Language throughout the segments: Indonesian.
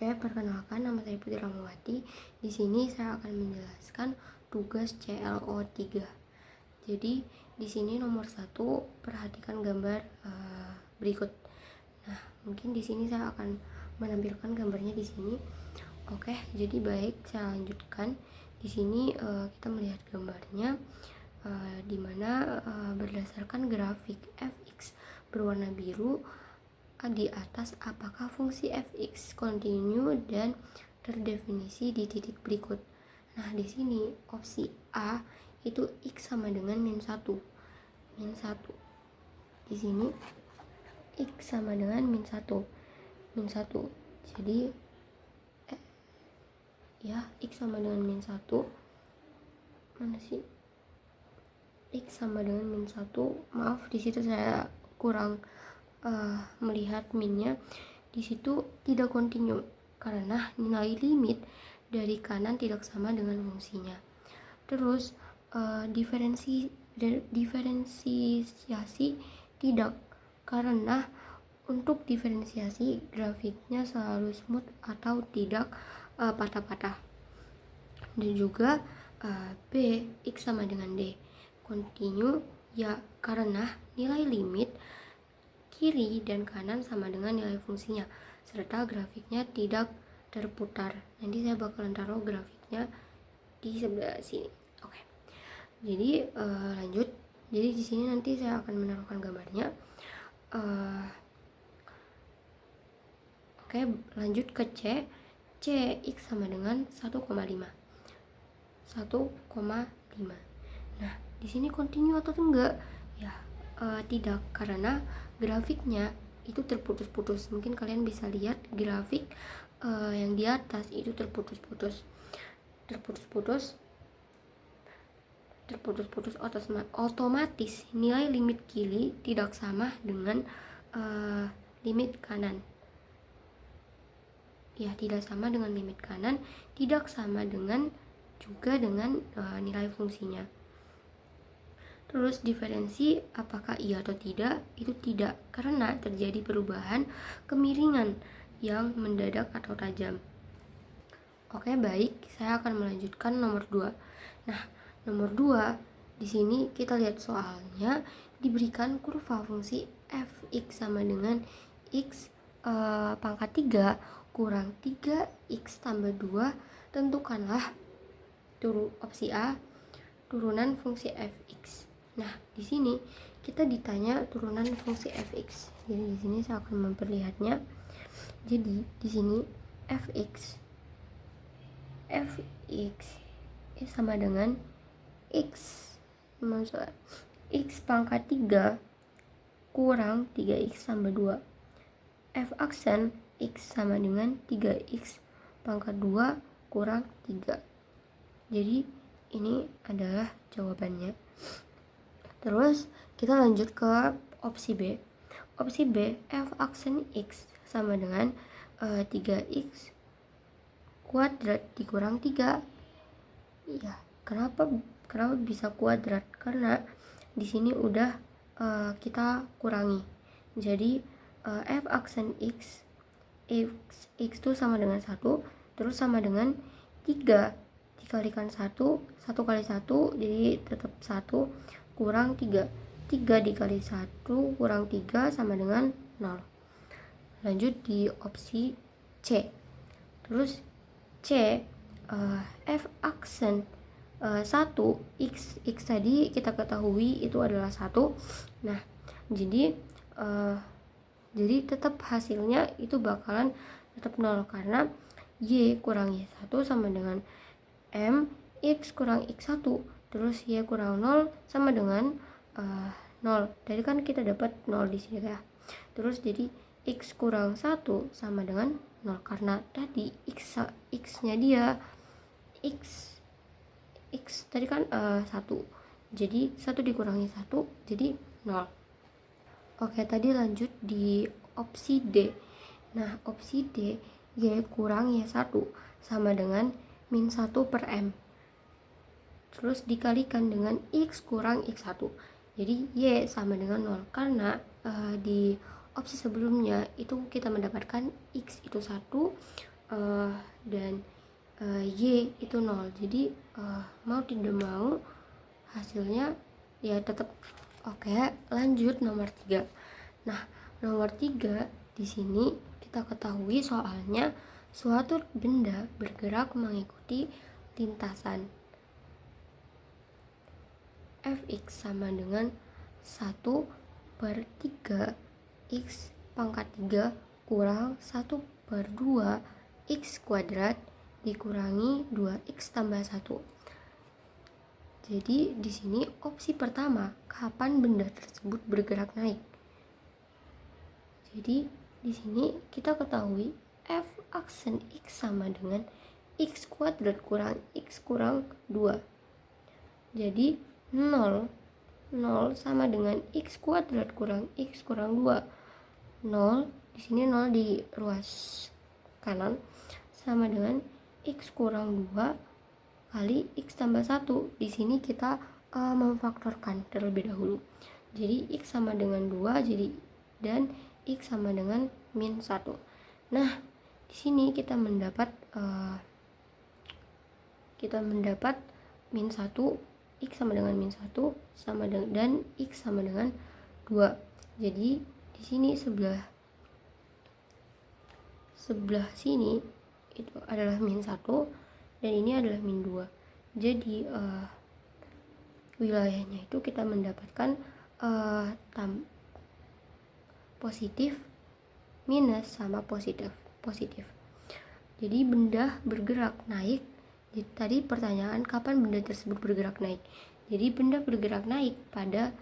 Oke, perkenalkan, nama saya Putri Rahmawati. Di sini saya akan menjelaskan tugas CLO 3. Jadi di sini nomor 1, perhatikan gambar berikut. Nah, mungkin di sini saya akan menampilkan gambarnya di sini. Oke, jadi baik, saya lanjutkan. Di sini kita melihat gambarnya, di mana berdasarkan grafik fx berwarna biru di atas, apakah fungsi fx kontinu dan terdefinisi di titik berikut. Nah, di sini opsi A itu x sama dengan min 1. Di sini x sama dengan min 1. Jadi x sama dengan min 1. Mana sih? X sama dengan min 1. Maaf, di situ saya kurang melihat minnya. Di situ tidak kontinu karena nilai limit dari kanan tidak sama dengan fungsinya. Terus diferensiasi tidak, karena untuk diferensiasi grafiknya selalu smooth atau tidak patah-patah. Dan juga B, x sama dengan D, kontinu ya, karena nilai limit kiri dan kanan sama dengan nilai fungsinya, serta grafiknya tidak terputar. Nanti saya bakalan taruh grafiknya di sebelah sini. Oke. Jadi lanjut. Jadi di sini nanti saya akan menaruhkan gambarnya. Oke, lanjut ke C. X sama dengan 1,5. Nah, di sini kontinu atau enggak? Ya, tidak, karena grafiknya itu terputus-putus. Mungkin kalian bisa lihat grafik yang di atas itu terputus-putus otomatis nilai limit kiri tidak sama dengan limit kanan. Ya, tidak sama dengan limit kanan, tidak sama dengan juga dengan nilai fungsinya. Terus diferensi apakah iya atau tidak? Itu tidak, karena terjadi perubahan kemiringan yang mendadak atau tajam. Oke, baik, saya akan melanjutkan nomor 2. Nah, nomor 2 di sini kita lihat soalnya diberikan kurva fungsi fx sama dengan x pangkat 3 kurang 3x tambah 2. Tentukanlah opsi A, turunan fungsi fx. Nah, di sini kita ditanya turunan fungsi fx. Jadi di sini saya akan memperlihatnya. Jadi di sini fx sama dengan x pangkat 3 kurang 3x tambah 2. F aksen x sama dengan 3x pangkat 2 kurang 3. Jadi ini adalah jawabannya. Terus kita lanjut ke opsi B. Opsi B, f aksen x sama dengan 3x kuadrat dikurang 3. Ya, kenapa bisa kuadrat? Karena di sini udah kita kurangi. Jadi f aksen x itu sama dengan 1, terus sama dengan 3 dikalikan 1 kali 1, jadi tetap 1 kurang 3 dikali 1 kurang 3 sama dengan 0. Lanjut di opsi C. Terus C, f aksen 1 x tadi kita ketahui itu adalah 1. Nah, jadi tetap hasilnya itu bakalan tetap 0, karena y kurang y1 sama dengan m x kurang x1, terus y kurang 0 sama dengan 0. Tadi kan kita dapat 0 di sini ya. Terus jadi x kurang 1 sama dengan 0, karena tadi x-nya dia x tadi kan 1. Jadi 1 dikurangi 1 jadi 0. Oke, tadi lanjut di opsi D. Nah, opsi D, y kurang y1 sama dengan min 1 per m. Terus dikalikan dengan x kurang x1. Jadi y sama dengan 0, karena di opsi sebelumnya itu kita mendapatkan x itu 1, dan Y itu 0. Jadi mau tidak mau hasilnya ya tetap oke. Lanjut nomor 3. Nah, nomor 3 di sini kita ketahui soalnya suatu benda bergerak mengikuti lintasan Fx sama dengan 1/3 X pangkat 3 kurang 1/2 X kuadrat dikurangi 2X tambah 1. Jadi di sini opsi pertama, kapan benda tersebut bergerak naik. Jadi di sini kita ketahui F aksen X sama dengan X kuadrat kurang X kurang 2. Jadi 0 sama dengan X kuadrat kurang X kurang 2. 0 di sini 0 di ruas kanan sama dengan X kurang 2 kali X tambah 1. Di sini kita memfaktorkan terlebih dahulu. Jadi X sama dengan 2 jadi dan X sama dengan min 1. Nah, di sini kita mendapat min 1, X sama dengan min 1 sama dengan dan X sama dengan 2. Jadi di sini sebelah sini itu adalah min 1 dan ini adalah min 2. Jadi wilayahnya itu kita mendapatkan positif minus sama positif. Jadi benda bergerak naik. Jadi tadi pertanyaan kapan benda tersebut bergerak naik. Jadi benda bergerak naik pada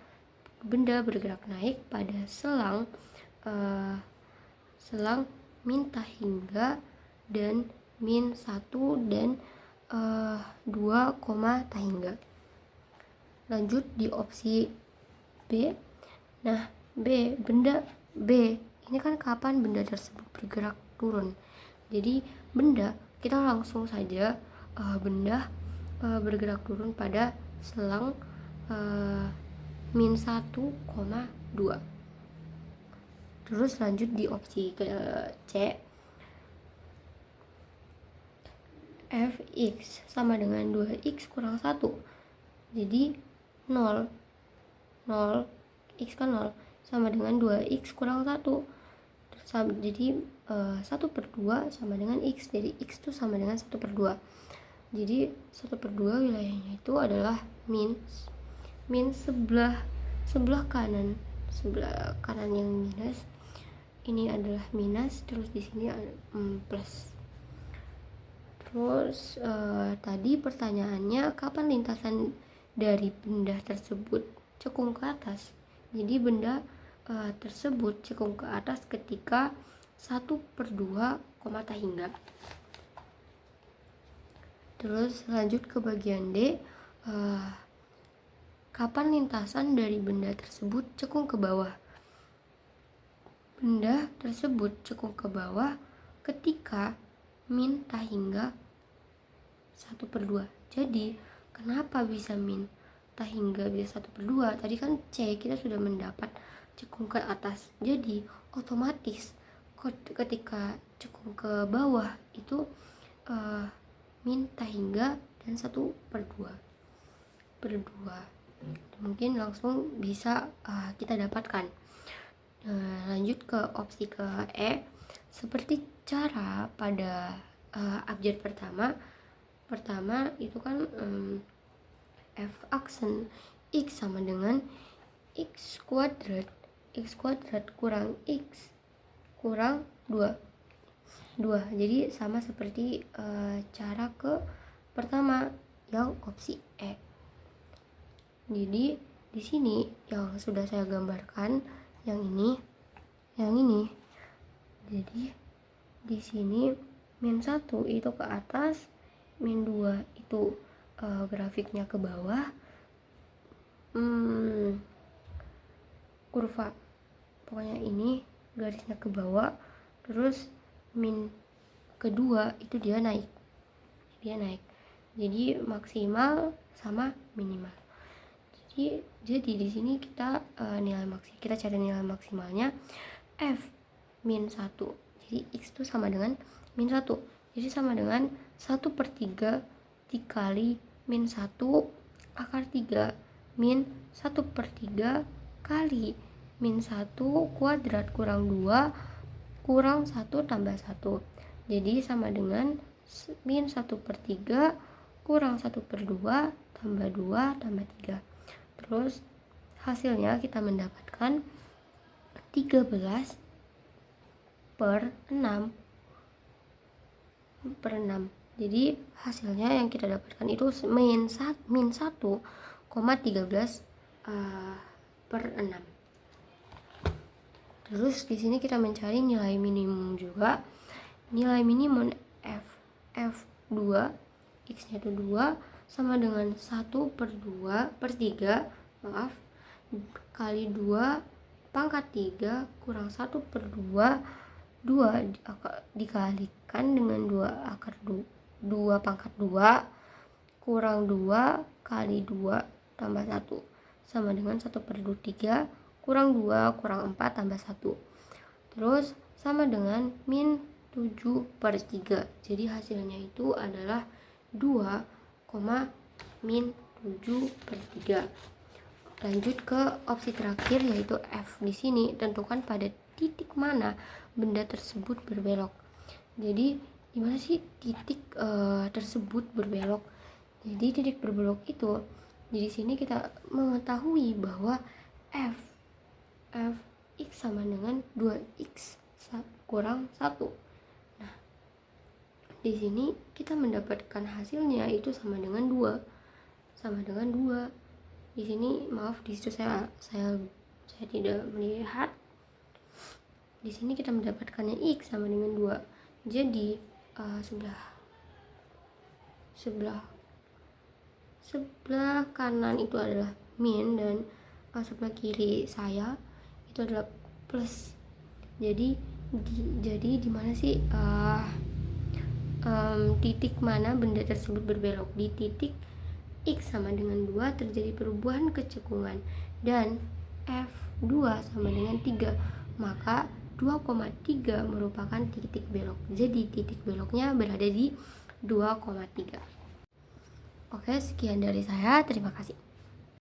selang min tahingga dan min 1 dan 2, tahingga. Lanjut di opsi B. Nah, benda B ini kan kapan benda tersebut bergerak turun. Jadi benda kita langsung saja benda bergerak turun pada selang min 1,2. Terus lanjut di opsi ke C. Fx sama dengan 2x kurang 1. Jadi 0 x kan 0 sama dengan 2x kurang 1. Jadi 1/2 sama dengan x. Jadi x itu sama dengan 1/2. Jadi 1/2 wilayahnya itu adalah min sebelah kanan yang minus. Ini adalah minus, terus di sini plus. Terus tadi pertanyaannya kapan lintasan dari benda tersebut cekung ke atas. Jadi benda tersebut cekung ke atas ketika 1/2 tahingga. Terus lanjut ke bagian D. Kapan lintasan dari benda tersebut cekung ke bawah. Benda tersebut cekung ke bawah ketika min tahingga 1/2. Jadi kenapa bisa min tahingga bisa 1/2? Tadi kan C kita sudah mendapat cekung ke atas. Jadi otomatis ketika cekung ke bawah itu min tahingga dan 1/2. Mungkin langsung bisa kita dapatkan. Lanjut ke opsi ke E. Seperti cara pada abjad pertama itu kan F aksen X sama dengan X kuadrat kurang X kurang 2. Jadi sama seperti cara ke pertama yang opsi E. Jadi di sini yang sudah saya gambarkan yang ini. Jadi di sini min 1 itu ke atas, min 2 itu grafiknya ke bawah. Kurva pokoknya ini garisnya ke bawah, terus min kedua itu dia naik. Jadi maksimal sama minimal. Jadi di sini kita cari nilai maksimalnya F min 1. Jadi X itu sama dengan min 1. Jadi sama dengan 1/3 dikali min 1 akar 3 min 1/3 kali min 1 kuadrat kurang 2 kurang 1 tambah 1. Jadi sama dengan min 1/3 kurang 1/2 tambah 2 tambah 3. Terus hasilnya kita mendapatkan 13/6. Jadi hasilnya yang kita dapatkan itu min 1,13/6. Terus di sini kita mencari nilai minimum juga. Nilai minimum F2 X-nya itu 2 sama dengan 1/3 kali 2 pangkat 3 kurang 1/2 dikalikan dengan 2 akar 2 pangkat 2 kurang 2 kali 2 tambah 1 sama dengan 1/3 kurang 2 kurang 4 tambah 1. Terus sama dengan min 7/3. Jadi hasilnya itu adalah 2, min 7/3. Lanjut ke opsi terakhir yaitu F. Di sini tentukan pada titik mana benda tersebut berbelok. Jadi gimana sih titik tersebut berbelok? Jadi titik berbelok itu di sini kita mengetahui bahwa F X sama dengan 2X kurang 1. Nah, di sini kita mendapatkan hasilnya itu sama dengan 2. Sama dengan 2. Di sini maaf di situ saya tidak melihat. Di sini kita mendapatkannya X sama dengan 2. Jadi sebelah kanan itu adalah min dan sebelah kiri saya itu adalah plus. Jadi di mana sih titik mana benda tersebut berbelok? Di titik X sama dengan 2 terjadi perubahan kecekungan dan F2 sama dengan 3, maka 2,3 merupakan titik belok. Jadi titik beloknya berada di 2,3. Oke, sekian dari saya. Terima kasih.